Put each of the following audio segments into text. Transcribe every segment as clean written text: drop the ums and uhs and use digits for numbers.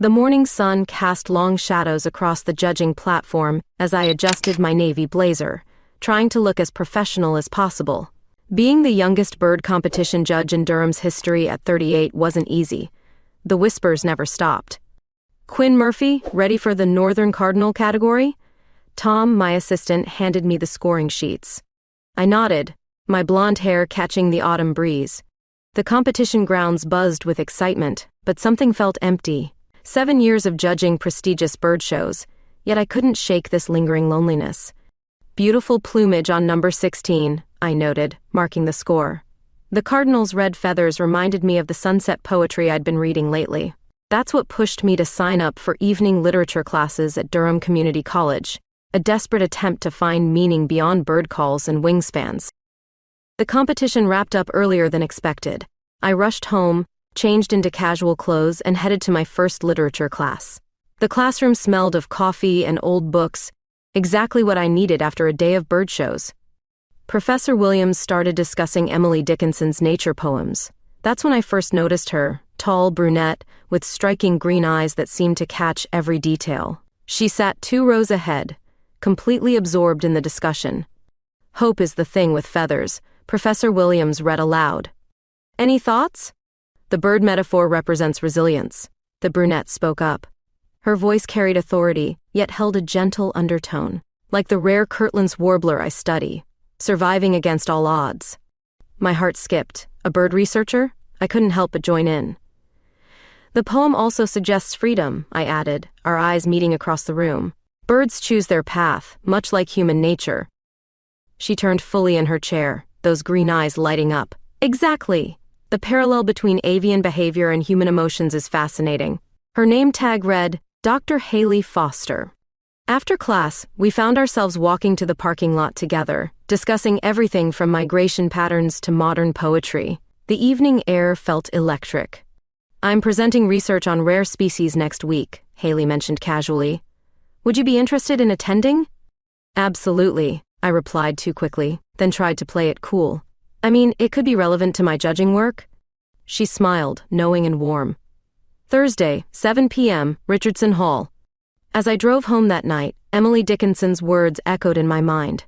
The morning sun cast long shadows across the judging platform as I adjusted my navy blazer, trying to look as professional as possible. Being the youngest bird competition judge in Durham's history at 38 wasn't easy. The whispers never stopped. "Quinn Murphy, ready for the Northern Cardinal category?" Tom, my assistant, handed me the scoring sheets. I nodded, my blonde hair catching the autumn breeze. The competition grounds buzzed with excitement, but something felt empty. 7 years of judging prestigious bird shows, yet I couldn't shake this lingering loneliness. "Beautiful plumage on number 16, I noted, marking the score. The cardinal's red feathers reminded me of the sunset poetry I'd been reading lately. That's what pushed me to sign up for evening literature classes at Durham Community College, a desperate attempt to find meaning beyond bird calls and wingspans. The competition wrapped up earlier than expected. I rushed home, changed into casual clothes, and headed to my first literature class. The classroom smelled of coffee and old books, exactly what I needed after a day of bird shows. Professor Williams started discussing Emily Dickinson's nature poems. That's when I first noticed her, tall brunette, with striking green eyes that seemed to catch every detail. She sat 2 rows ahead, completely absorbed in the discussion. "Hope is the thing with feathers," Professor Williams read aloud. "Any thoughts?" "The bird metaphor represents resilience," the brunette spoke up. Her voice carried authority, yet held a gentle undertone, like the rare Kirtland's warbler I study, surviving against all odds. My heart skipped. A bird researcher? I couldn't help but join in. "The poem also suggests freedom," I added, our eyes meeting across the room. "Birds choose their path, much like human nature." She turned fully in her chair, those green eyes lighting up. "Exactly. The parallel between avian behavior and human emotions is fascinating." Her name tag read, Dr. Haley Foster. After class, we found ourselves walking to the parking lot together, discussing everything from migration patterns to modern poetry. The evening air felt electric. "I'm presenting research on rare species next week," Haley mentioned casually. "Would you be interested in attending?" "Absolutely," I replied too quickly, then tried to play it cool. "I mean, it could be relevant to my judging work." She smiled, knowing and warm. "Thursday, 7 p.m., Richardson Hall." As I drove home that night, Emily Dickinson's words echoed in my mind.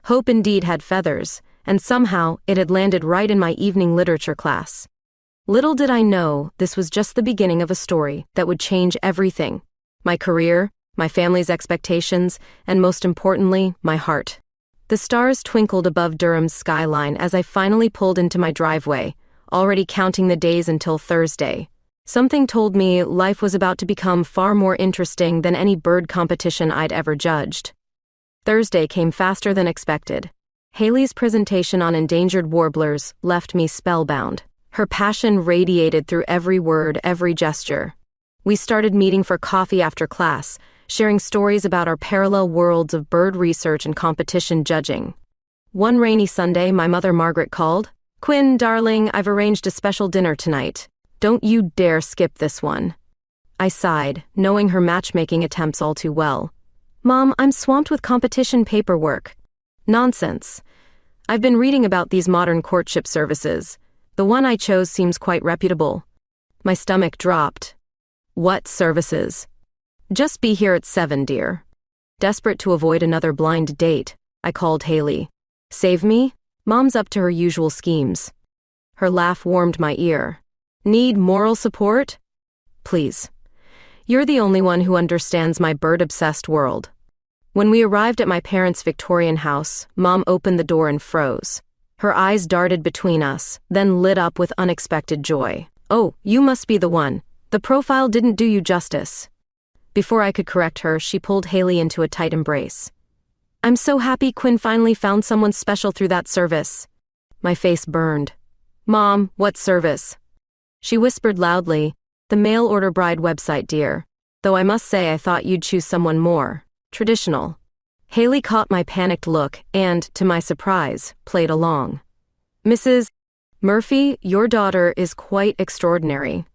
Hope indeed had feathers, and somehow it had landed right in my evening literature class. Little did I know this was just the beginning of a story that would change everything. My career, my family's expectations, and most importantly, my heart. The stars twinkled above Durham's skyline as I finally pulled into my driveway, already counting the days until Thursday. Something told me life was about to become far more interesting than any bird competition I'd ever judged. Thursday came faster than expected. Haley's presentation on endangered warblers left me spellbound. Her passion radiated through every word, every gesture. We started meeting for coffee after class, sharing stories about our parallel worlds of bird research and competition judging. One rainy Sunday, my mother Margaret called. "Quinn, darling, I've arranged a special dinner tonight. Don't you dare skip this one." I sighed, knowing her matchmaking attempts all too well. "Mom, I'm swamped with competition paperwork." "Nonsense. I've been reading about these modern courtship services. The one I chose seems quite reputable." My stomach dropped. "What services?" "Just be here at 7, dear." Desperate to avoid another blind date, I called Haley. "Save me? Mom's up to her usual schemes." Her laugh warmed my ear. "Need moral support? Please. You're the only one who understands my bird-obsessed world." When we arrived at my parents' Victorian house, Mom opened the door and froze. Her eyes darted between us, then lit up with unexpected joy. "Oh, you must be the one. The profile didn't do you justice." Before I could correct her, she pulled Haley into a tight embrace. "I'm so happy Quinn finally found someone special through that service." My face burned. "Mom, what service?" She whispered loudly, "The mail-order bride website, dear. Though I must say I thought you'd choose someone more traditional." Haley caught my panicked look and, to my surprise, played along. "Mrs. Murphy, your daughter is quite extraordinary."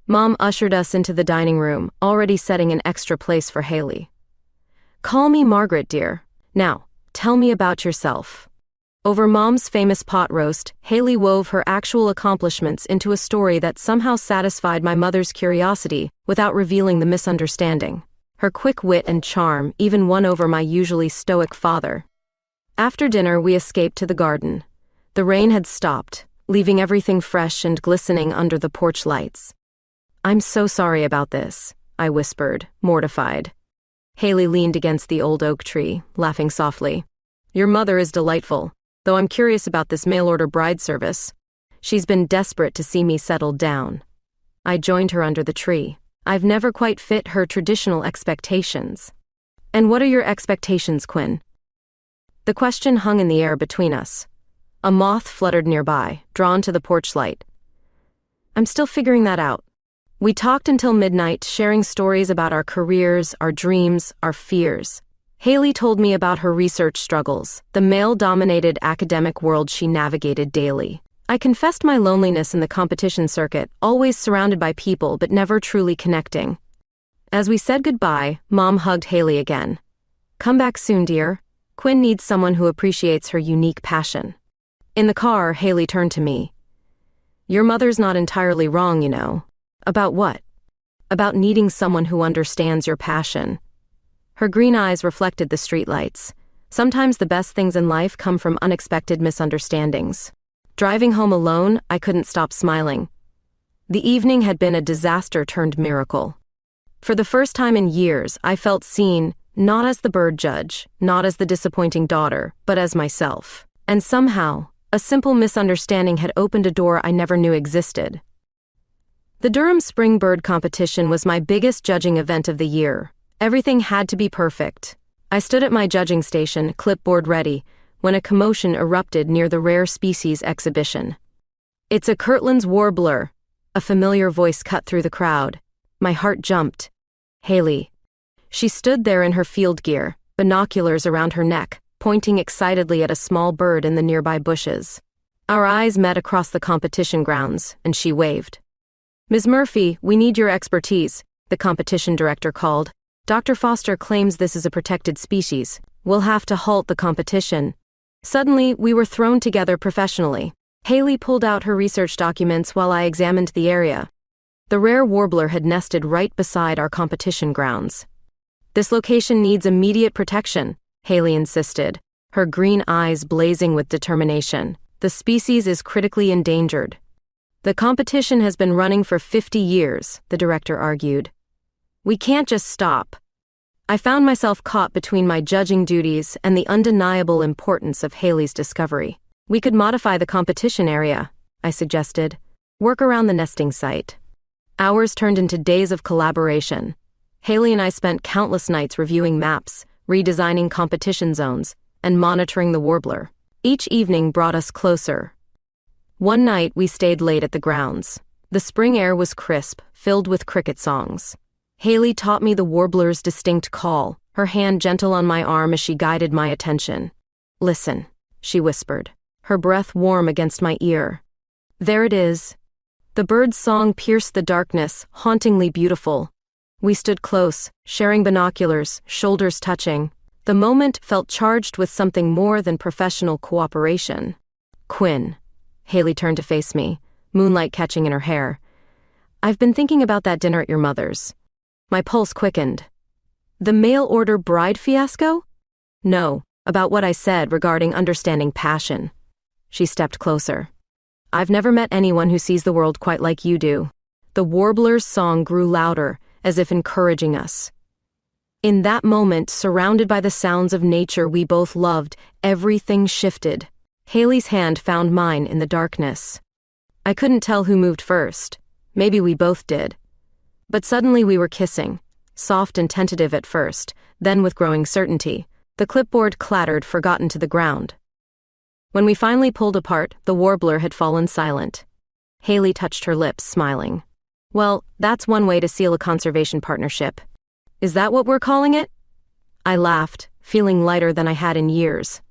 Mom ushered us into the dining room, already setting an extra place for Haley. "Call me Margaret, dear. Now, tell me about yourself." Over Mom's famous pot roast, Haley wove her actual accomplishments into a story that somehow satisfied my mother's curiosity without revealing the misunderstanding. Her quick wit and charm even won over my usually stoic father. After dinner, we escaped to the garden. The rain had stopped, leaving everything fresh and glistening under the porch lights. "I'm so sorry about this," I whispered, mortified. Haley leaned against the old oak tree, laughing softly. "Your mother is delightful, though I'm curious about this mail-order bride service. She's been desperate to see me settled down." I joined her under the tree. I've never quite fit her traditional expectations. "And what are your expectations, Quinn?" The question hung in the air between us. A moth fluttered nearby, drawn to the porch light. "I'm still figuring that out." We talked until midnight, sharing stories about our careers, our dreams, our fears. Haley told me about her research struggles, the male-dominated academic world she navigated daily. I confessed my loneliness in the competition circuit, always surrounded by people but never truly connecting. As we said goodbye, Mom hugged Haley again. "Come back soon, dear. Quinn needs someone who appreciates her unique passion." In the car, Haley turned to me. "Your mother's not entirely wrong, you know." "About what?" "About needing someone who understands your passion." Her green eyes reflected the streetlights. Sometimes the best things in life come from unexpected misunderstandings. Driving home alone, I couldn't stop smiling. The evening had been a disaster turned miracle. For the first time in years, I felt seen, not as the bird judge, not as the disappointing daughter, but as myself. And somehow, a simple misunderstanding had opened a door I never knew existed. The Durham Spring Bird Competition was my biggest judging event of the year. Everything had to be perfect. I stood at my judging station, clipboard ready, when a commotion erupted near the rare species exhibition. "It's a Kirtland's warbler," a familiar voice cut through the crowd. My heart jumped. Haley. She stood there in her field gear, binoculars around her neck, pointing excitedly at a small bird in the nearby bushes. Our eyes met across the competition grounds, and she waved. "Ms. Murphy, we need your expertise," the competition director called. "Dr. Foster claims this is a protected species. We'll have to halt the competition." Suddenly, we were thrown together professionally. Haley pulled out her research documents while I examined the area. The rare warbler had nested right beside our competition grounds. "This location needs immediate protection," Haley insisted, her green eyes blazing with determination. "The species is critically endangered." "The competition has been running for 50 years, the director argued. "We can't just stop." I found myself caught between my judging duties and the undeniable importance of Haley's discovery. "We could modify the competition area," I suggested. "Work around the nesting site." Hours turned into days of collaboration. Haley and I spent countless nights reviewing maps, redesigning competition zones, and monitoring the warbler. Each evening brought us closer. One night we stayed late at the grounds. The spring air was crisp, filled with cricket songs. Haley taught me the warbler's distinct call, her hand gentle on my arm as she guided my attention. "Listen," she whispered, her breath warm against my ear. "There it is." The bird's song pierced the darkness, hauntingly beautiful. We stood close, sharing binoculars, shoulders touching. The moment felt charged with something more than professional cooperation. "Quinn." Haley turned to face me, moonlight catching in her hair. "I've been thinking about that dinner at your mother's." My pulse quickened. "The mail-order bride fiasco?" "No, about what I said regarding understanding passion." She stepped closer. "I've never met anyone who sees the world quite like you do." The warbler's song grew louder, as if encouraging us. In that moment, surrounded by the sounds of nature we both loved, everything shifted. Haley's hand found mine in the darkness. I couldn't tell who moved first. Maybe we both did. But suddenly we were kissing, soft and tentative at first, then with growing certainty. The clipboard clattered, forgotten to the ground. When we finally pulled apart, the warbler had fallen silent. Haley touched her lips, smiling. "Well, that's one way to seal a conservation partnership. Is that what we're calling it?" I laughed, feeling lighter than I had in years.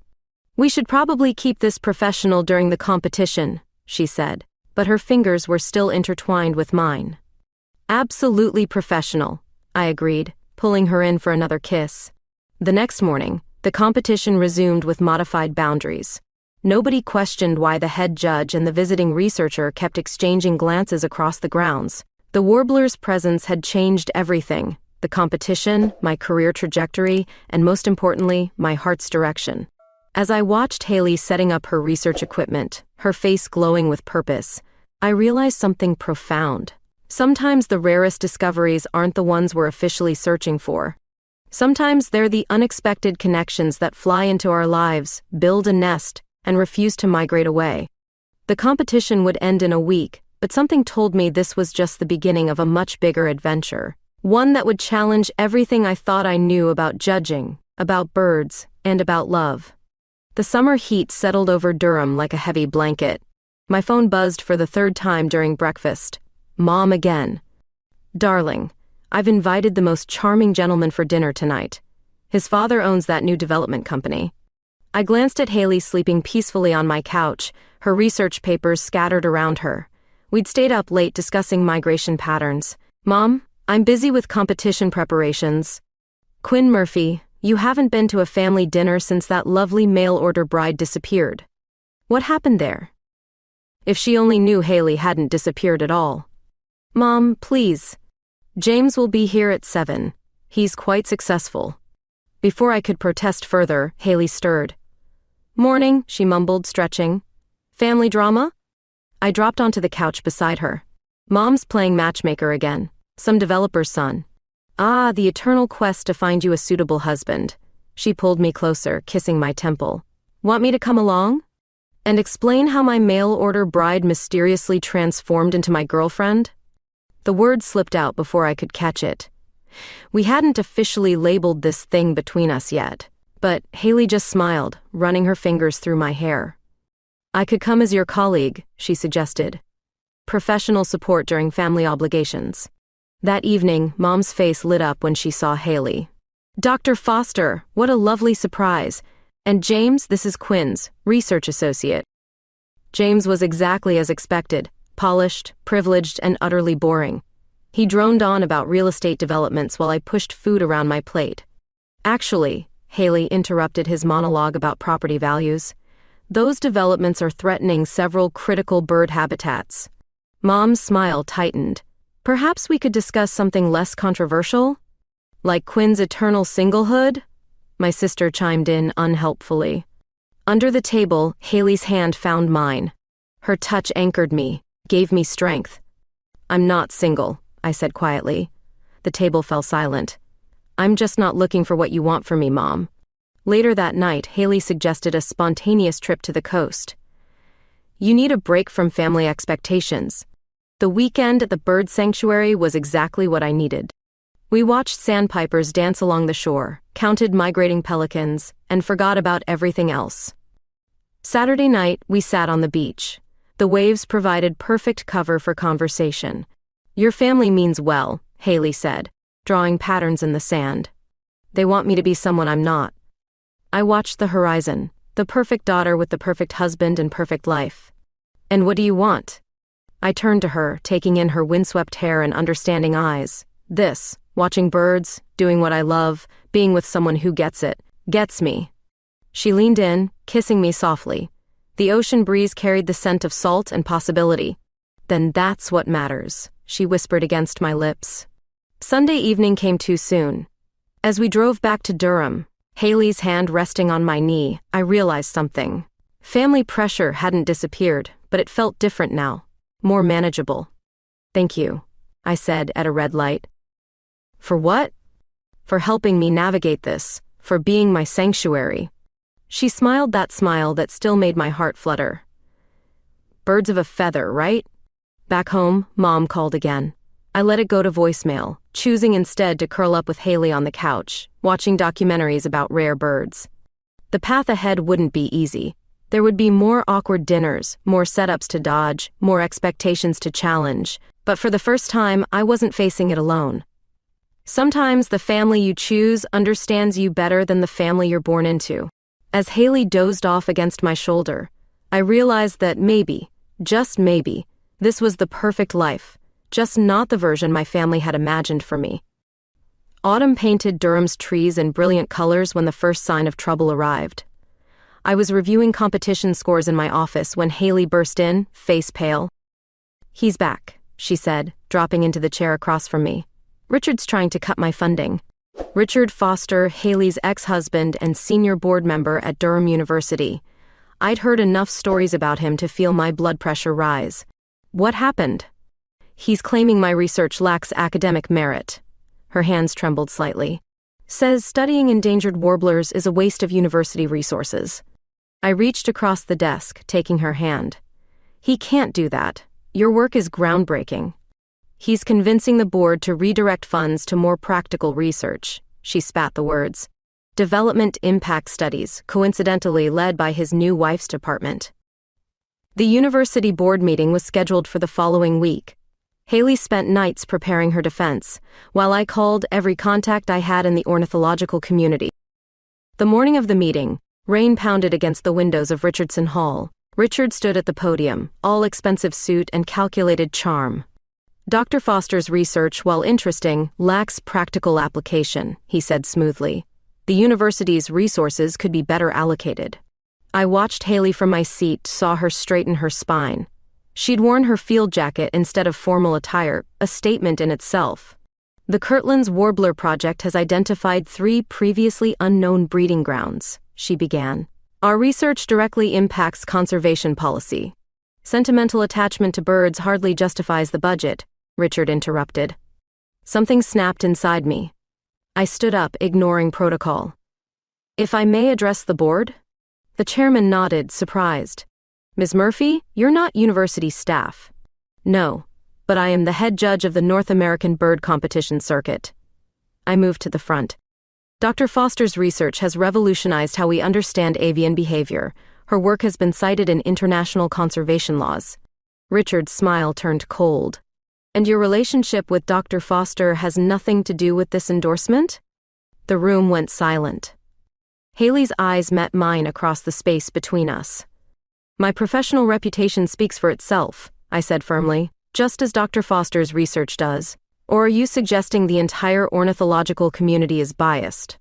"We should probably keep this professional during the competition," she said, but her fingers were still intertwined with mine. "Absolutely professional," I agreed, pulling her in for another kiss. The next morning, the competition resumed with modified boundaries. Nobody questioned why the head judge and the visiting researcher kept exchanging glances across the grounds. The warbler's presence had changed everything: the competition, my career trajectory, and most importantly, my heart's direction. As I watched Haley setting up her research equipment, her face glowing with purpose, I realized something profound. Sometimes the rarest discoveries aren't the ones we're officially searching for. Sometimes they're the unexpected connections that fly into our lives, build a nest, and refuse to migrate away. The competition would end in a week, but something told me this was just the beginning of a much bigger adventure. One that would challenge everything I thought I knew about judging, about birds, and about love. The summer heat settled over Durham like a heavy blanket. My phone buzzed for the third time during breakfast. Mom again. Darling, I've invited the most charming gentleman for dinner tonight. His father owns that new development company. I glanced at Haley sleeping peacefully on my couch, her research papers scattered around her. We'd stayed up late discussing migration patterns. Mom, I'm busy with competition preparations. Quinn Murphy, you haven't been to a family dinner since that lovely mail-order bride disappeared. What happened there? If she only knew Haley hadn't disappeared at all. Mom, please. James will be here at 7. He's quite successful. Before I could protest further, Haley stirred. Morning, she mumbled, stretching. Family drama? I dropped onto the couch beside her. Mom's playing matchmaker again. Some developer's son. Ah, the eternal quest to find you a suitable husband. She pulled me closer, kissing my temple. Want me to come along? And explain how my mail-order bride mysteriously transformed into my girlfriend? The word slipped out before I could catch it. We hadn't officially labeled this thing between us yet, but Haley just smiled, running her fingers through my hair. I could come as your colleague, she suggested. Professional support during family obligations. That evening, Mom's face lit up when she saw Haley. Dr. Foster, what a lovely surprise. And James, this is Quinn's research associate. James was exactly as expected, polished, privileged, and utterly boring. He droned on about real estate developments while I pushed food around my plate. Actually, Haley interrupted his monologue about property values. Those developments are threatening several critical bird habitats. Mom's smile tightened. Perhaps we could discuss something less controversial? Like Quinn's eternal singlehood? My sister chimed in unhelpfully. Under the table, Haley's hand found mine. Her touch anchored me, gave me strength. I'm not single, I said quietly. The table fell silent. I'm just not looking for what you want from me, Mom. Later that night, Haley suggested a spontaneous trip to the coast. You need a break from family expectations. The weekend at the bird sanctuary was exactly what I needed. We watched sandpipers dance along the shore, counted migrating pelicans, and forgot about everything else. Saturday night, we sat on the beach. The waves provided perfect cover for conversation. Your family means well, Haley said, drawing patterns in the sand. They want me to be someone I'm not. I watched the horizon, the perfect daughter with the perfect husband and perfect life. And what do you want? I turned to her, taking in her windswept hair and understanding eyes. This, watching birds, doing what I love, being with someone who gets it, gets me. She leaned in, kissing me softly. The ocean breeze carried the scent of salt and possibility. Then that's what matters, she whispered against my lips. Sunday evening came too soon. As we drove back to Durham, Haley's hand resting on my knee, I realized something. Family pressure hadn't disappeared, but it felt different now, more manageable. Thank you, I said at a red light. For what? For helping me navigate this, for being my sanctuary. She smiled that smile that still made my heart flutter. Birds of a feather, right? Back home, Mom called again. I let it go to voicemail, choosing instead to curl up with Haley on the couch, watching documentaries about rare birds. The path ahead wouldn't be easy. There would be more awkward dinners, more setups to dodge, more expectations to challenge, but for the first time, I wasn't facing it alone. Sometimes the family you choose understands you better than the family you're born into. As Haley dozed off against my shoulder, I realized that maybe, just maybe, this was the perfect life, just not the version my family had imagined for me. Autumn painted Durham's trees in brilliant colors when the first sign of trouble arrived. I was reviewing competition scores in my office when Haley burst in, face pale. "He's back," she said, dropping into the chair across from me. "Richard's trying to cut my funding." Richard Foster, Haley's ex-husband and senior board member at Durham University. I'd heard enough stories about him to feel my blood pressure rise. "What happened?" "He's claiming my research lacks academic merit." Her hands trembled slightly. "Says studying endangered warblers is a waste of university resources." I reached across the desk, taking her hand. "He can't do that. Your work is groundbreaking." "He's convincing the board to redirect funds to more practical research." She spat the words. "Development impact studies, coincidentally led by his new wife's department." The university board meeting was scheduled for the following week. Haley spent nights preparing her defense, while I called every contact I had in the ornithological community. The morning of the meeting, rain pounded against the windows of Richardson Hall. Richard stood at the podium, all expensive suit and calculated charm. "Dr. Foster's research, while interesting, lacks practical application," he said smoothly. "The university's resources could be better allocated." I watched Haley from my seat, saw her straighten her spine. She'd worn her field jacket instead of formal attire, a statement in itself. "The Kirtland's Warbler Project has identified 3 previously unknown breeding grounds," she began. "Our research directly impacts conservation policy. Sentimental attachment to birds hardly justifies the budget," Richard interrupted. Something snapped inside me. I stood up, ignoring protocol. "If I may address the board?" The chairman nodded, surprised. "Ms. Murphy, you're not university staff." "No, but I am the head judge of the North American Bird Competition Circuit." I moved to the front. "Dr. Foster's research has revolutionized how we understand avian behavior. Her work has been cited in international conservation laws." Richard's smile turned cold. "And your relationship with Dr. Foster has nothing to do with this endorsement?" The room went silent. Haley's eyes met mine across the space between us. "My professional reputation speaks for itself," I said firmly, "just as Dr. Foster's research does. Or are you suggesting the entire ornithological community is biased?"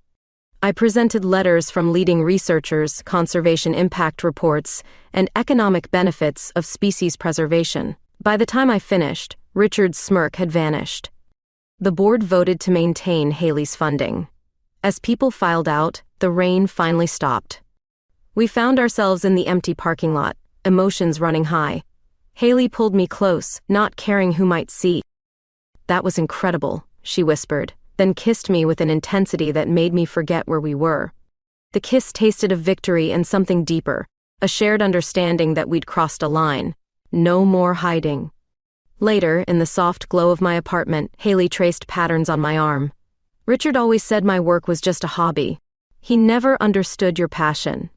I presented letters from leading researchers, conservation impact reports, and economic benefits of species preservation. By the time I finished, Richard's smirk had vanished. The board voted to maintain Haley's funding. As people filed out, the rain finally stopped. We found ourselves in the empty parking lot, emotions running high. Haley pulled me close, not caring who might see. "That was incredible," she whispered, then kissed me with an intensity that made me forget where we were. The kiss tasted of victory and something deeper, a shared understanding that we'd crossed a line. No more hiding. Later, in the soft glow of my apartment, Haley traced patterns on my arm. "Richard always said my work was just a hobby. He never understood your passion."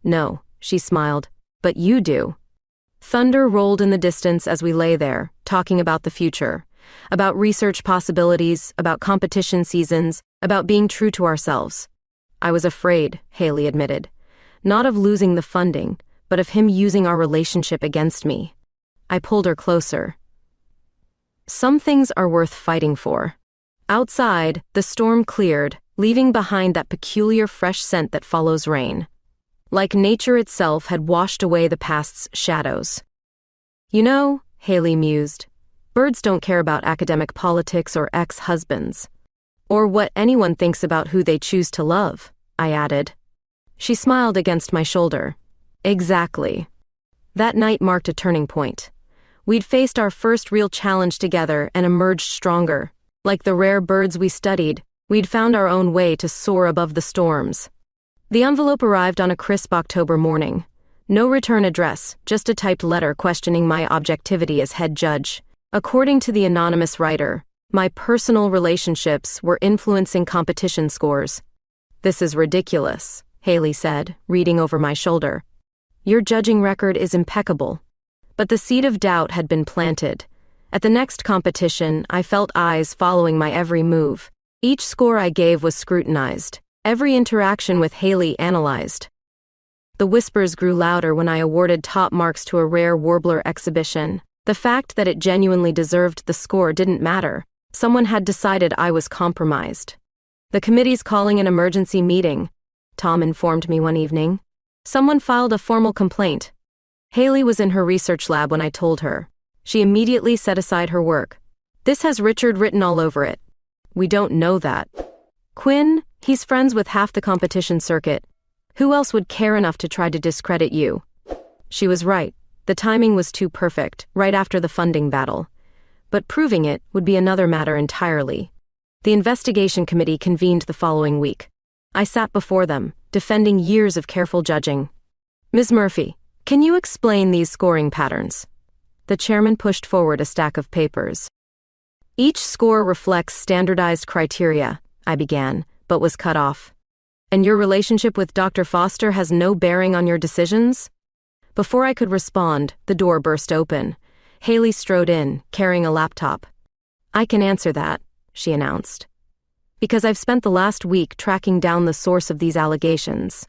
"No," she smiled, "but you do." Thunder rolled in the distance as we lay there, talking about the future, about research possibilities, about competition seasons, about being true to ourselves. "I was afraid," Haley admitted. "Not of losing the funding, but of him using our relationship against me." I pulled her closer. "Some things are worth fighting for." Outside, the storm cleared, leaving behind that peculiar fresh scent that follows rain. Like nature itself had washed away the past's shadows. "You know," Haley mused, "birds don't care about academic politics or ex-husbands. Or what anyone thinks about who they choose to love," I added. She smiled against my shoulder. "Exactly." That night marked a turning point. We'd faced our first real challenge together and emerged stronger. Like the rare birds we studied, we'd found our own way to soar above the storms. The envelope arrived on a crisp October morning. No return address, just a typed letter questioning my objectivity as head judge. According to the anonymous writer, my personal relationships were influencing competition scores. "This is ridiculous," Haley said, reading over my shoulder. "Your judging record is impeccable." But the seed of doubt had been planted. At the next competition, I felt eyes following my every move. Each score I gave was scrutinized. Every interaction with Haley analyzed. The whispers grew louder when I awarded top marks to a rare warbler exhibition. The fact that it genuinely deserved the score didn't matter. Someone had decided I was compromised. "The committee's calling an emergency meeting," Tom informed me one evening. Someone filed a formal complaint. Haley was in her research lab when I told her. She immediately set aside her work. This has Richard written all over it. We don't know that. Quinn, he's friends with half the competition circuit. Who else would care enough to try to discredit you? She was right. The timing was too perfect, right after the funding battle. But proving it would be another matter entirely. The investigation committee convened the following week. I sat before them, defending years of careful judging. Ms. Murphy, can you explain these scoring patterns? The chairman pushed forward a stack of papers. Each score reflects standardized criteria, I began, but was cut off. And your relationship with Dr. Foster has no bearing on your decisions? Before I could respond, the door burst open. Haley strode in, carrying a laptop. I can answer that, she announced. Because I've spent the last week tracking down the source of these allegations.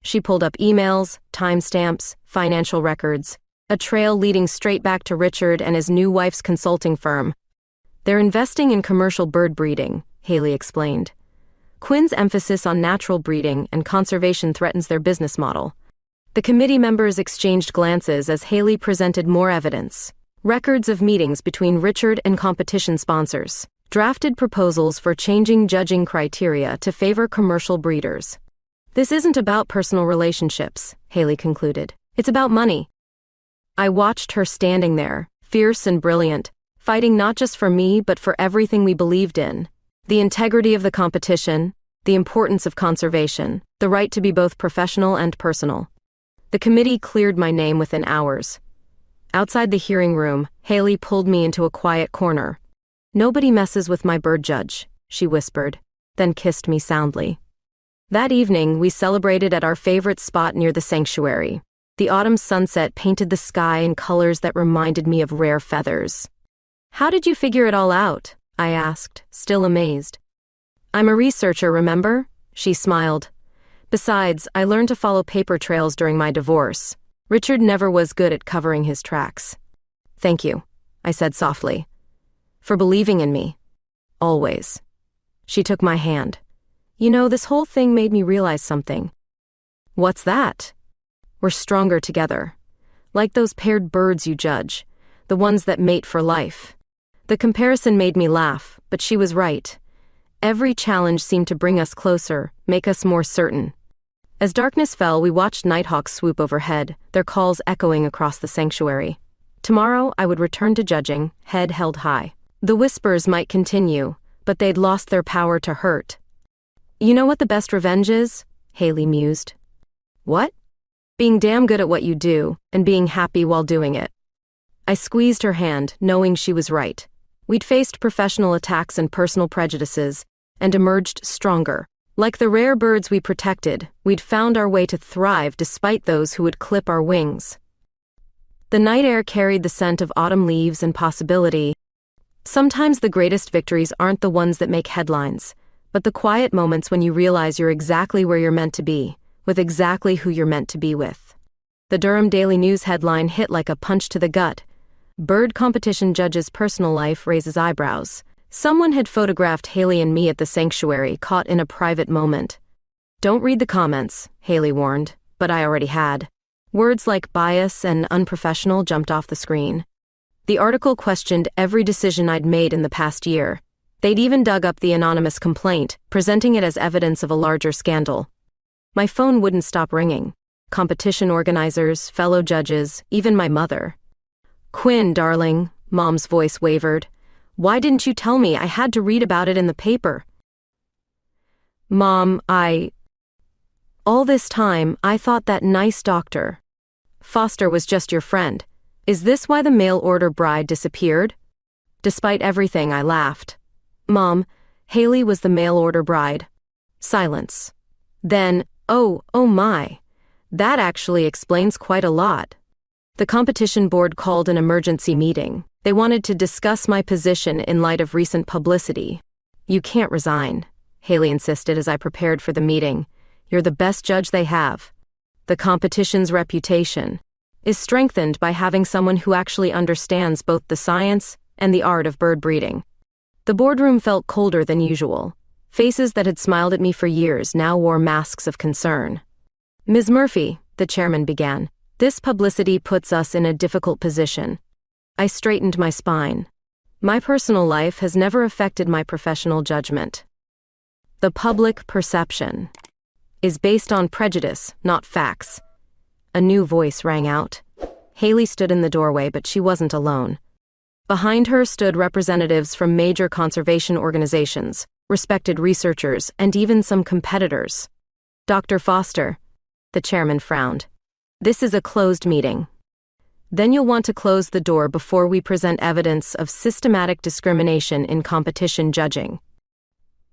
She pulled up emails, timestamps, financial records, a trail leading straight back to Richard and his new wife's consulting firm. They're investing in commercial bird breeding, Haley explained. Quinn's emphasis on natural breeding and conservation threatens their business model. The committee members exchanged glances as Haley presented more evidence. Records of meetings between Richard and competition sponsors. Drafted proposals for changing judging criteria to favor commercial breeders. This isn't about personal relationships, Haley concluded. It's about money. I watched her standing there, fierce and brilliant, fighting not just for me but for everything we believed in. The integrity of the competition, the importance of conservation, the right to be both professional and personal. The committee cleared my name within hours. Outside the hearing room, Haley pulled me into a quiet corner. Nobody messes with my bird judge, she whispered, then kissed me soundly. That evening, we celebrated at our favorite spot near the sanctuary. The autumn sunset painted the sky in colors that reminded me of rare feathers. How did you figure it all out? I asked, still amazed. I'm a researcher, remember? She smiled. Besides, I learned to follow paper trails during my divorce. Richard never was good at covering his tracks. Thank you, I said softly. For believing in me. Always. She took my hand. You know, this whole thing made me realize something. What's that? We're stronger together. Like those paired birds you judge, the ones that mate for life. The comparison made me laugh, but she was right. Every challenge seemed to bring us closer, make us more certain. As darkness fell, we watched nighthawks swoop overhead, their calls echoing across the sanctuary. Tomorrow, I would return to judging, head held high. The whispers might continue, but they'd lost their power to hurt. You know what the best revenge is? Haley mused. What? Being damn good at what you do, and being happy while doing it. I squeezed her hand, knowing she was right. We'd faced professional attacks and personal prejudices, and emerged stronger. Like the rare birds we protected, we'd found our way to thrive despite those who would clip our wings. The night air carried the scent of autumn leaves and possibility. Sometimes the greatest victories aren't the ones that make headlines, but the quiet moments when you realize you're exactly where you're meant to be, with exactly who you're meant to be with. The Durham Daily News headline hit like a punch to the gut. Bird competition judge's personal life raises eyebrows. Someone had photographed Haley and me at the sanctuary, caught in a private moment. Don't read the comments, Haley warned, but I already had. Words like bias and unprofessional jumped off the screen. The article questioned every decision I'd made in the past year. They'd even dug up the anonymous complaint, presenting it as evidence of a larger scandal. My phone wouldn't stop ringing. Competition organizers, fellow judges, even my mother. Quinn, darling, Mom's voice wavered. Why didn't you tell me? I had to read about it in the paper. Mom, all this time, I thought that nice Dr. Foster was just your friend. Is this why the mail-order bride disappeared? Despite everything, I laughed. Mom, Haley was the mail-order bride. Silence. Then, oh my. That actually explains quite a lot. The competition board called an emergency meeting. They wanted to discuss my position in light of recent publicity. You can't resign, Haley insisted as I prepared for the meeting. You're the best judge they have. The competition's reputation is strengthened by having someone who actually understands both the science and the art of bird breeding. The boardroom felt colder than usual. Faces that had smiled at me for years now wore masks of concern. Ms. Murphy, the chairman began. This publicity puts us in a difficult position. I straightened my spine. My personal life has never affected my professional judgment. The public perception is based on prejudice, not facts. A new voice rang out. Haley stood in the doorway, but she wasn't alone. Behind her stood representatives from major conservation organizations, respected researchers, and even some competitors. Dr. Foster, the chairman frowned. This is a closed meeting. Then you'll want to close the door before we present evidence of systematic discrimination in competition judging.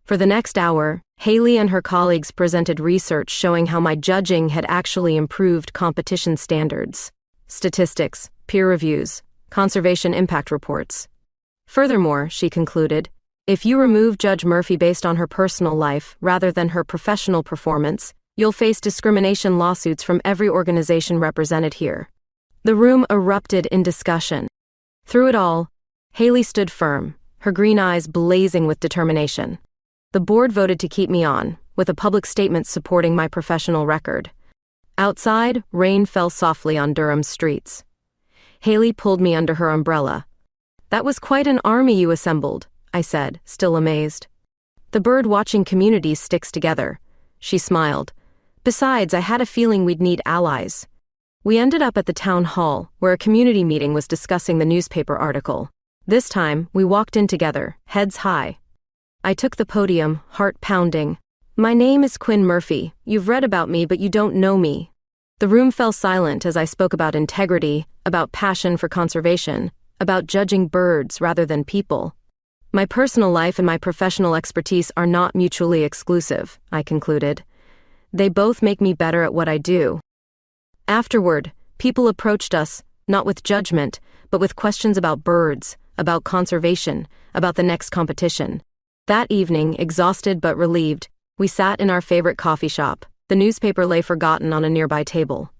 For the next hour, Haley and her colleagues presented research showing how my judging had actually improved competition standards, statistics, peer reviews, conservation impact reports. Furthermore, she concluded, if you remove Judge Murphy based on her personal life rather than her professional performance, you'll face discrimination lawsuits from every organization represented here. The room erupted in discussion. Through it all, Haley stood firm, her green eyes blazing with determination. The board voted to keep me on, with a public statement supporting my professional record. Outside, rain fell softly on Durham's streets. Haley pulled me under her umbrella. That was quite an army you assembled, I said, still amazed. The bird-watching community sticks together. She smiled. Besides, I had a feeling we'd need allies. We ended up at the town hall, where a community meeting was discussing the newspaper article. This time, we walked in together, heads high. I took the podium, heart pounding. My name is Quinn Murphy. You've read about me, but you don't know me. The room fell silent as I spoke about integrity, about passion for conservation, about judging birds rather than people. My personal life and my professional expertise are not mutually exclusive, I concluded. They both make me better at what I do. Afterward, people approached us, not with judgment, but with questions about birds, about conservation, about the next competition. That evening, exhausted but relieved, we sat in our favorite coffee shop. The newspaper lay forgotten on a nearby table.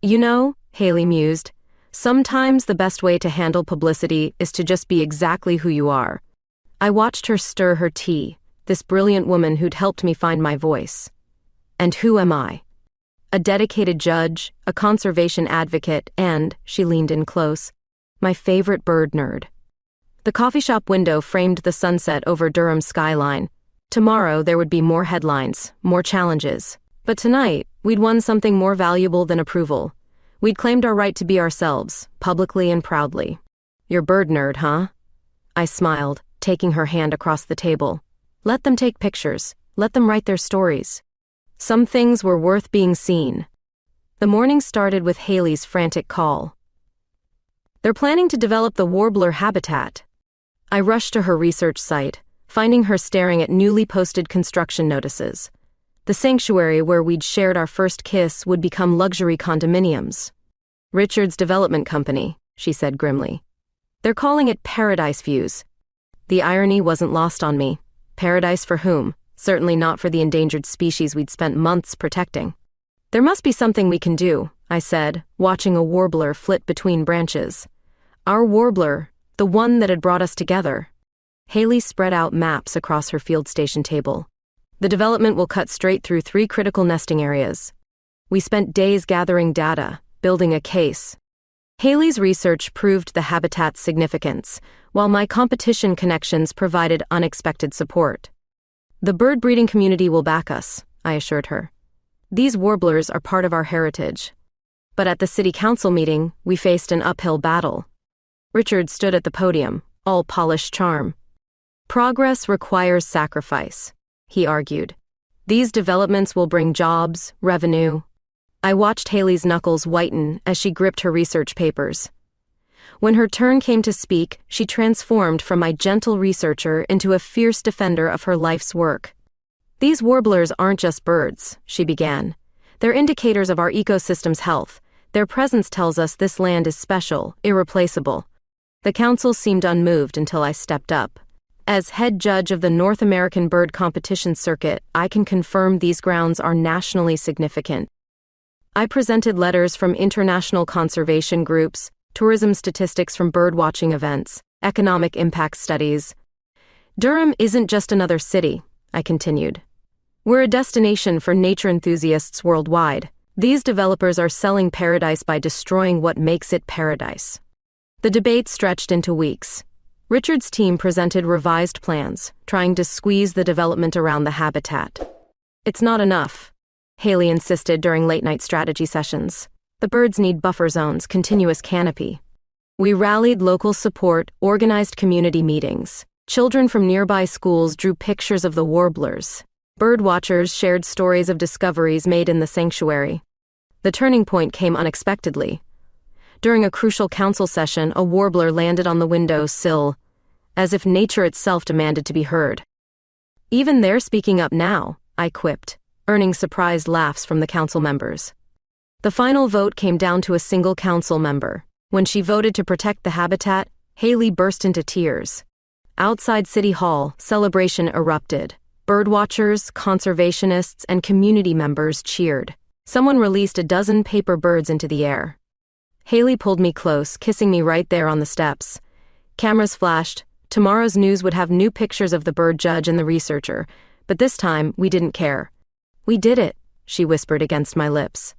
You know, Haley mused, sometimes the best way to handle publicity is to just be exactly who you are. I watched her stir her tea, this brilliant woman who'd helped me find my voice. And who am I? A dedicated judge, a conservation advocate, and, she leaned in close, my favorite bird nerd. The coffee shop window framed the sunset over Durham's skyline. Tomorrow there would be more headlines, more challenges. But tonight, we'd won something more valuable than approval. We'd claimed our right to be ourselves, publicly and proudly. You're bird nerd, huh? I smiled, taking her hand across the table. Let them take pictures. Let them write their stories. Some things were worth being seen. The morning started with Haley's frantic call. They're planning to develop the warbler habitat. I rushed to her research site, finding her staring at newly posted construction notices. The sanctuary where we'd shared our first kiss would become luxury condominiums. Richard's development company, she said grimly. They're calling it Paradise Views. The irony wasn't lost on me. Paradise for whom? Certainly not for the endangered species we'd spent months protecting. There must be something we can do, I said, watching a warbler flit between branches. Our warbler, the one that had brought us together. Haley spread out maps across her field station table. The development will cut straight through 3 critical nesting areas. We spent days gathering data, building a case. Haley's research proved the habitat's significance, while my competition connections provided unexpected support. The bird breeding community will back us, I assured her. These warblers are part of our heritage. But at the city council meeting, we faced an uphill battle. Richard stood at the podium, all polished charm. Progress requires sacrifice, he argued. These developments will bring jobs, revenue. I watched Haley's knuckles whiten as she gripped her research papers. When her turn came to speak, she transformed from my gentle researcher into a fierce defender of her life's work. These warblers aren't just birds, she began. They're indicators of our ecosystem's health. Their presence tells us this land is special, irreplaceable. The council seemed unmoved until I stepped up. As head judge of the North American Bird Competition Circuit, I can confirm these grounds are nationally significant. I presented letters from international conservation groups, tourism statistics from birdwatching events, economic impact studies. Durham isn't just another city, I continued. We're a destination for nature enthusiasts worldwide. These developers are selling paradise by destroying what makes it paradise. The debate stretched into weeks. Richard's team presented revised plans, trying to squeeze the development around the habitat. It's not enough, Haley insisted during late-night strategy sessions. The birds need buffer zones, continuous canopy. We rallied local support, organized community meetings. Children from nearby schools drew pictures of the warblers. Bird watchers shared stories of discoveries made in the sanctuary. The turning point came unexpectedly. During a crucial council session, a warbler landed on the window sill, as if nature itself demanded to be heard. Even they're speaking up now, I quipped, earning surprised laughs from the council members. The final vote came down to a single council member. When she voted to protect the habitat, Haley burst into tears. Outside City Hall, celebration erupted. Birdwatchers, conservationists, and community members cheered. Someone released a dozen paper birds into the air. Haley pulled me close, kissing me right there on the steps. Cameras flashed. Tomorrow's news would have new pictures of the bird judge and the researcher, but this time we didn't care. We did it, she whispered against my lips.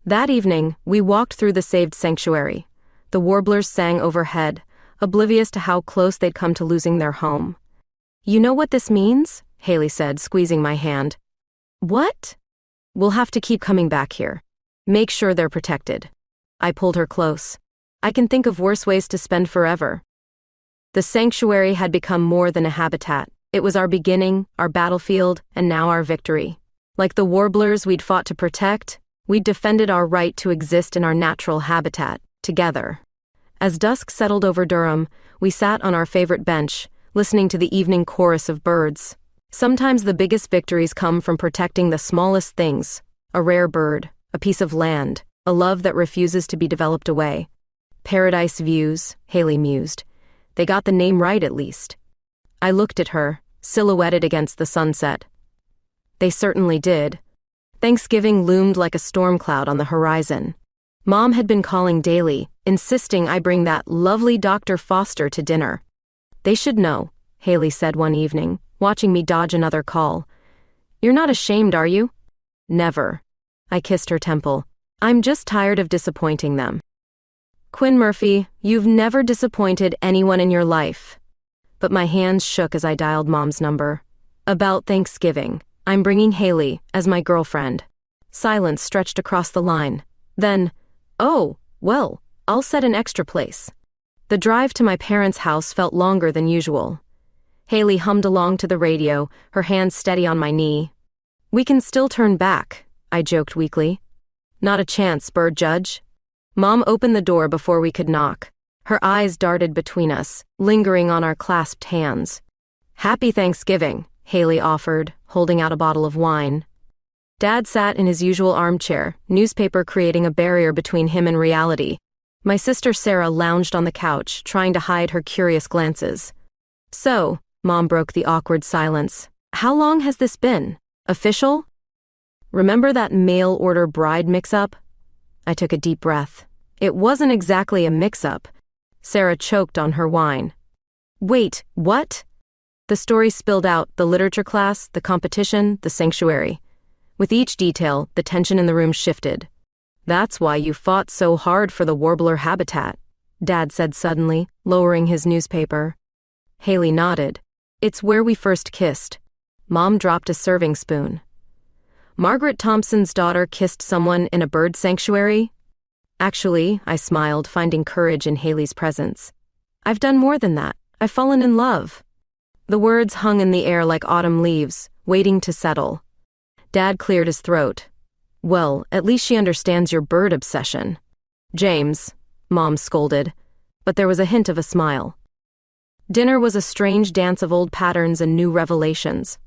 That evening, we walked through the saved sanctuary. The warblers sang overhead, oblivious to how close they'd come to losing their home. You know what this means? Haley said, squeezing my hand. What? We'll have to keep coming back here. Make sure they're protected. I pulled her close. I can think of worse ways to spend forever. The sanctuary had become more than a habitat. It was our beginning, our battlefield, and now our victory. Like the warblers we'd fought to protect, we'd defended our right to exist in our natural habitat, together. As dusk settled over Durham, we sat on our favorite bench, listening to the evening chorus of birds. Sometimes the biggest victories come from protecting the smallest things: a rare bird, a piece of land, a love that refuses to be developed away. Paradise views, Haley mused. They got the name right at least. I looked at her, silhouetted against the sunset. They certainly did. Thanksgiving loomed like a storm cloud on the horizon. Mom had been calling daily, insisting I bring that lovely Dr. Foster to dinner. They should know, Haley said one evening, watching me dodge another call. You're not ashamed, are you? Never. I kissed her temple. I'm just tired of disappointing them. Quinn Murphy, you've never disappointed anyone in your life. But my hands shook as I dialed Mom's number. About Thanksgiving, I'm bringing Haley as my girlfriend. Silence stretched across the line. Then, oh, well, I'll set an extra place. The drive to my parents' house felt longer than usual. Haley hummed along to the radio, her hands steady on my knee. We can still turn back, I joked weakly. Not a chance, bird judge. Mom opened the door before we could knock. Her eyes darted between us, lingering on our clasped hands. Happy Thanksgiving, Haley offered, holding out a bottle of wine. Dad sat in his usual armchair, newspaper creating a barrier between him and reality. My sister Sarah lounged on the couch, trying to hide her curious glances. So, Mom broke the awkward silence. How long has this been? Official? Remember that mail-order bride mix-up? I took a deep breath. It wasn't exactly a mix-up. Sarah choked on her wine. Wait, what? The story spilled out: the literature class, the competition, the sanctuary. With each detail, the tension in the room shifted. That's why you fought so hard for the warbler habitat, Dad said suddenly, lowering his newspaper. Haley nodded. It's where we first kissed. Mom dropped a serving spoon. Margaret Thompson's daughter kissed someone in a bird sanctuary? Actually, I smiled, finding courage in Haley's presence. I've done more than that. I've fallen in love. The words hung in the air like autumn leaves, waiting to settle. Dad cleared his throat. Well, at least she understands your bird obsession. James, Mom scolded, but there was a hint of a smile. Dinner was a strange dance of old patterns and new revelations.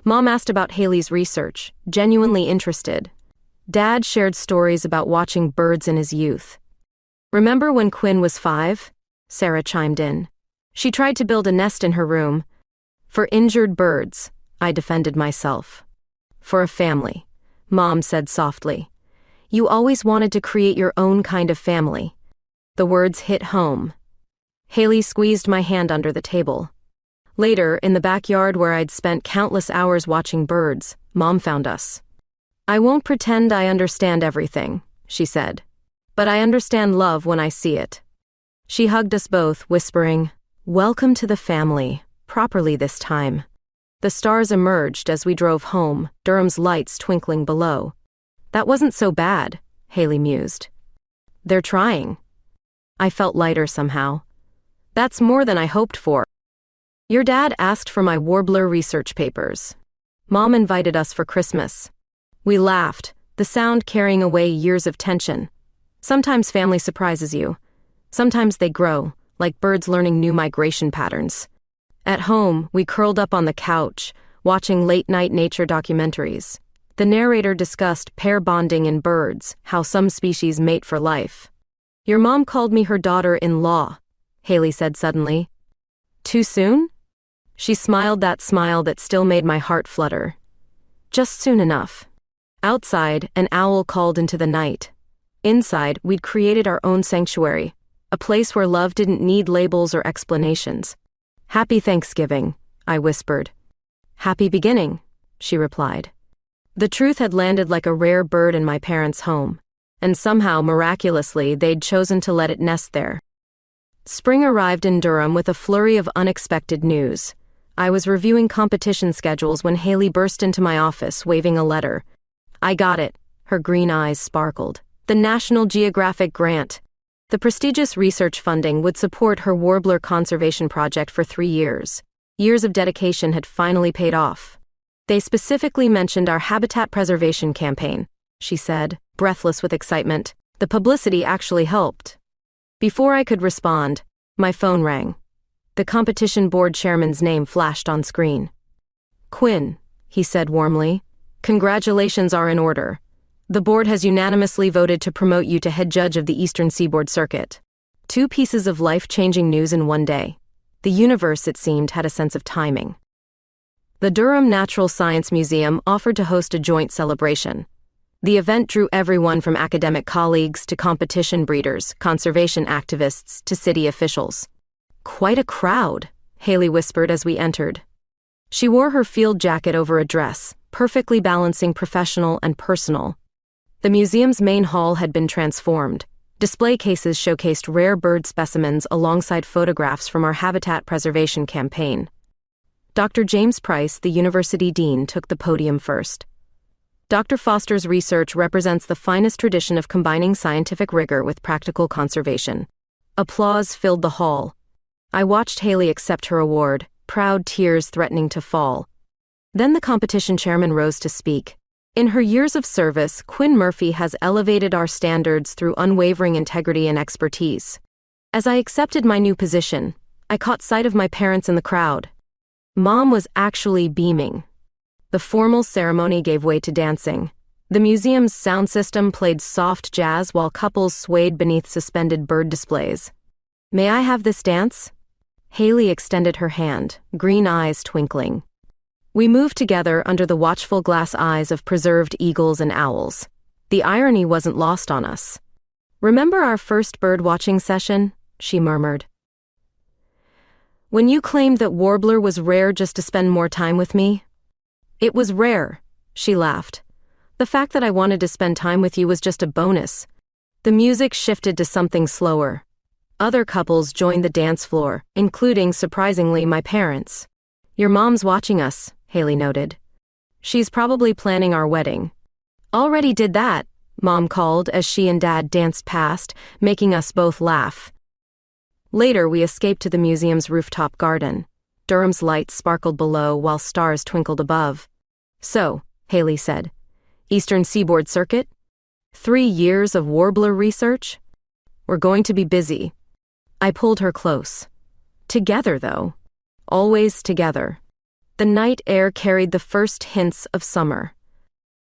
Mom asked about Haley's research, genuinely interested. Dad shared stories about watching birds in his youth. Remember when Quinn was 5? Sarah chimed in. She tried to build a nest in her room. For injured birds, I defended myself. For a family, Mom said softly. You always wanted to create your own kind of family. The words hit home. Haley squeezed my hand under the table. Later, in the backyard where I'd spent countless hours watching birds, Mom found us. I won't pretend I understand everything, she said. But I understand love when I see it. She hugged us both, whispering, "Welcome to the family, properly this time." The stars emerged as we drove home, Durham's lights twinkling below. That wasn't so bad, Haley mused. They're trying. I felt lighter somehow. That's more than I hoped for. Your dad asked for my warbler research papers. Mom invited us for Christmas. We laughed, the sound carrying away years of tension. Sometimes family surprises you. Sometimes they grow, like birds learning new migration patterns. At home, we curled up on the couch, watching late-night nature documentaries. The narrator discussed pair bonding in birds, how some species mate for life. Your mom called me her daughter-in-law, Haley said suddenly. Too soon? She smiled that smile that still made my heart flutter. Just soon enough. Outside, an owl called into the night. Inside, we'd created our own sanctuary, a place where love didn't need labels or explanations. Happy Thanksgiving, I whispered. Happy beginning, she replied. The truth had landed like a rare bird in my parents' home, and somehow, miraculously, they'd chosen to let it nest there. Spring arrived in Durham with a flurry of unexpected news. I was reviewing competition schedules when Haley burst into my office, waving a letter. I got it, her green eyes sparkled. The National Geographic grant. The prestigious research funding would support her warbler conservation project for 3 years. Years of dedication had finally paid off. They specifically mentioned our habitat preservation campaign, she said, breathless with excitement. The publicity actually helped. Before I could respond, my phone rang. The competition board chairman's name flashed on screen. Quinn, he said warmly, congratulations are in order. The board has unanimously voted to promote you to head judge of the Eastern Seaboard Circuit. 2 pieces of life-changing news in one day. The universe, it seemed, had a sense of timing. The Durham Natural Science Museum offered to host a joint celebration. The event drew everyone from academic colleagues to competition breeders, conservation activists to city officials. Quite a crowd, Haley whispered as we entered. She wore her field jacket over a dress, perfectly balancing professional and personal. The museum's main hall had been transformed. Display cases showcased rare bird specimens alongside photographs from our habitat preservation campaign. Dr. James Price, the university dean, took the podium first. Dr. Foster's research represents the finest tradition of combining scientific rigor with practical conservation. Applause filled the hall. I watched Haley accept her award, proud tears threatening to fall. Then the competition chairman rose to speak. In her years of service, Quinn Murphy has elevated our standards through unwavering integrity and expertise. As I accepted my new position, I caught sight of my parents in the crowd. Mom was actually beaming. The formal ceremony gave way to dancing. The museum's sound system played soft jazz while couples swayed beneath suspended bird displays. May I have this dance? Haley extended her hand, green eyes twinkling. We moved together under the watchful glass eyes of preserved eagles and owls. The irony wasn't lost on us. Remember our first bird-watching session? She murmured. When you claimed that warbler was rare just to spend more time with me? It was rare, she laughed. The fact that I wanted to spend time with you was just a bonus. The music shifted to something slower. Other couples joined the dance floor, including, surprisingly, my parents. Your mom's watching us, Haley noted. She's probably planning our wedding. Already did that, Mom called as she and Dad danced past, making us both laugh. Later, we escaped to the museum's rooftop garden. Durham's lights sparkled below while stars twinkled above. So, Haley said, Eastern Seaboard Circuit? 3 years of warbler research? We're going to be busy. I pulled her close. Together, though. Always together. The night air carried the first hints of summer.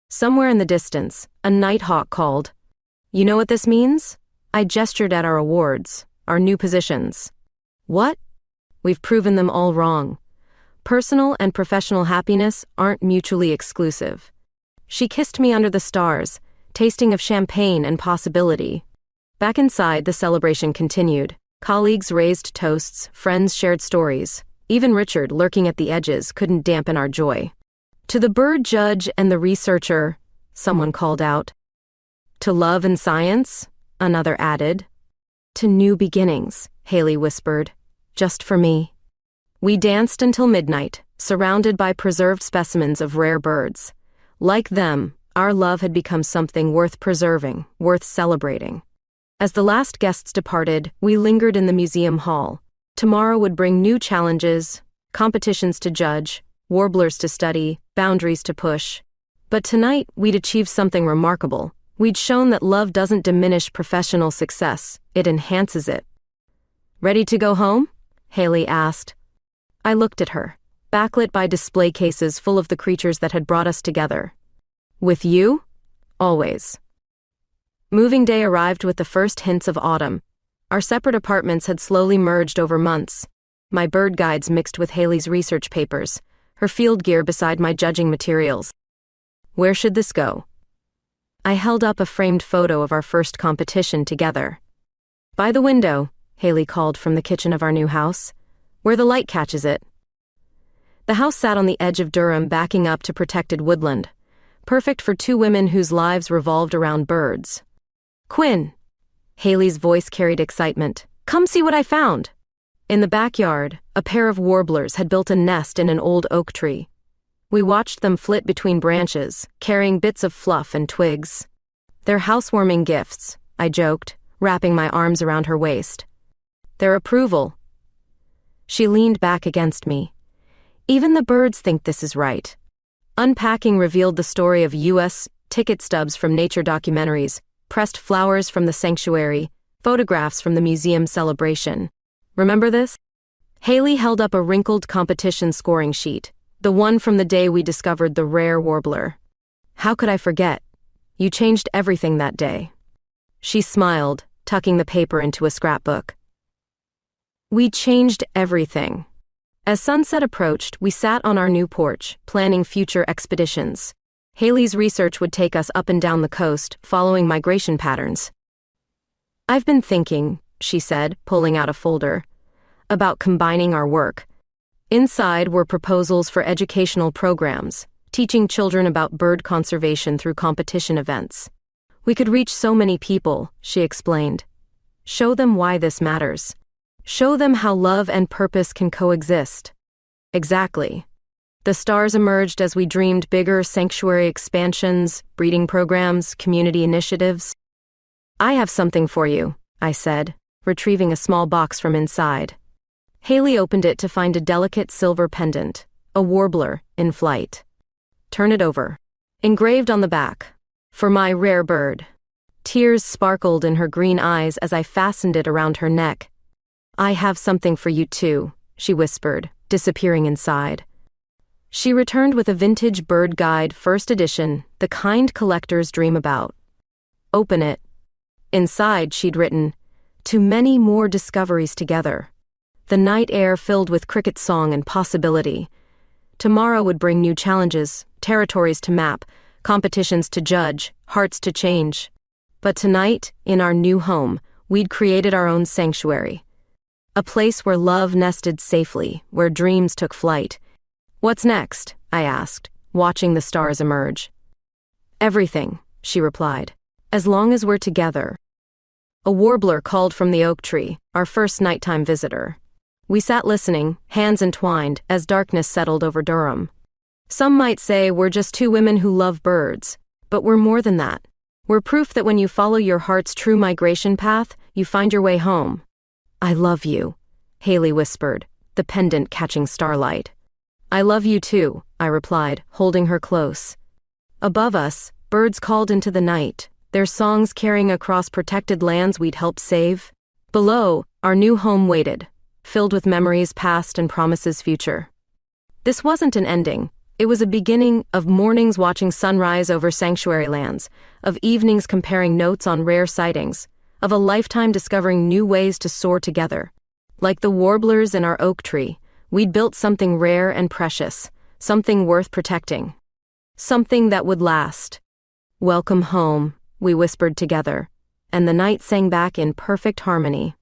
Somewhere in the distance, a nighthawk called. You know what this means? I gestured at our awards, our new positions. What? We've proven them all wrong. Personal and professional happiness aren't mutually exclusive. She kissed me under the stars, tasting of champagne and possibility. Back inside, the celebration continued. Colleagues raised toasts, friends shared stories. Even Richard, lurking at the edges, couldn't dampen our joy. To the bird judge and the researcher, someone called out. To love and science, another added. To new beginnings, Haley whispered. Just for me. We danced until midnight, surrounded by preserved specimens of rare birds. Like them, our love had become something worth preserving, worth celebrating. As the last guests departed, we lingered in the museum hall. Tomorrow would bring new challenges, competitions to judge, warblers to study, boundaries to push. But tonight, we'd achieved something remarkable. We'd shown that love doesn't diminish professional success, it enhances it. Ready to go home? Haley asked. I looked at her, backlit by display cases full of the creatures that had brought us together. With you? Always. Moving day arrived with the first hints of autumn. Our separate apartments had slowly merged over months. My bird guides mixed with Haley's research papers, her field gear beside my judging materials. Where should this go? I held up a framed photo of our first competition together. By the window, Haley called from the kitchen of our new house, where the light catches it. The house sat on the edge of Durham, backing up to protected woodland, perfect for two women whose lives revolved around birds. Quinn! Haley's voice carried excitement. Come see what I found! In the backyard, a pair of warblers had built a nest in an old oak tree. We watched them flit between branches, carrying bits of fluff and twigs. They're housewarming gifts, I joked, wrapping my arms around her waist. Their approval. She leaned back against me. Even the birds think this is right. Unpacking revealed the story of U.S. ticket stubs from nature documentaries, pressed flowers from the sanctuary, photographs from the museum celebration. Remember this? Haley held up a wrinkled competition scoring sheet, the one from the day we discovered the rare warbler. How could I forget? You changed everything that day. She smiled, tucking the paper into a scrapbook. We changed everything. As sunset approached, we sat on our new porch, planning future expeditions. Haley's research would take us up and down the coast, following migration patterns. I've been thinking, she said, pulling out a folder, about combining our work. Inside were proposals for educational programs, teaching children about bird conservation through competition events. We could reach so many people, she explained. Show them why this matters. Show them how love and purpose can coexist. Exactly. The stars emerged as we dreamed bigger sanctuary expansions, breeding programs, community initiatives. I have something for you, I said, retrieving a small box from inside. Haley opened it to find a delicate silver pendant, a warbler, in flight. Turn it over. Engraved on the back. For my rare bird. Tears sparkled in her green eyes as I fastened it around her neck. I have something for you too, she whispered, disappearing inside. She returned with a vintage bird guide, first edition, the kind collectors dream about. Open it. Inside, she'd written, to many more discoveries together. The night air filled with cricket song and possibility. Tomorrow would bring new challenges, territories to map, competitions to judge, hearts to change. But tonight, in our new home, we'd created our own sanctuary. A place where love nested safely, where dreams took flight. What's next? I asked, watching the stars emerge. Everything, she replied, as long as we're together. A warbler called from the oak tree, our first nighttime visitor. We sat listening, hands entwined, as darkness settled over Durham. Some might say we're just two women who love birds, but we're more than that. We're proof that when you follow your heart's true migration path, you find your way home. I love you, Haley whispered, the pendant catching starlight. I love you too, I replied, holding her close. Above us, birds called into the night, their songs carrying across protected lands we'd helped save. Below, our new home waited, filled with memories past and promises future. This wasn't an ending. It was a beginning of mornings watching sunrise over sanctuary lands, of evenings comparing notes on rare sightings, of a lifetime discovering new ways to soar together. Like the warblers in our oak tree, we'd built something rare and precious, something worth protecting. Something that would last. Welcome home, we whispered together, and the night sang back in perfect harmony.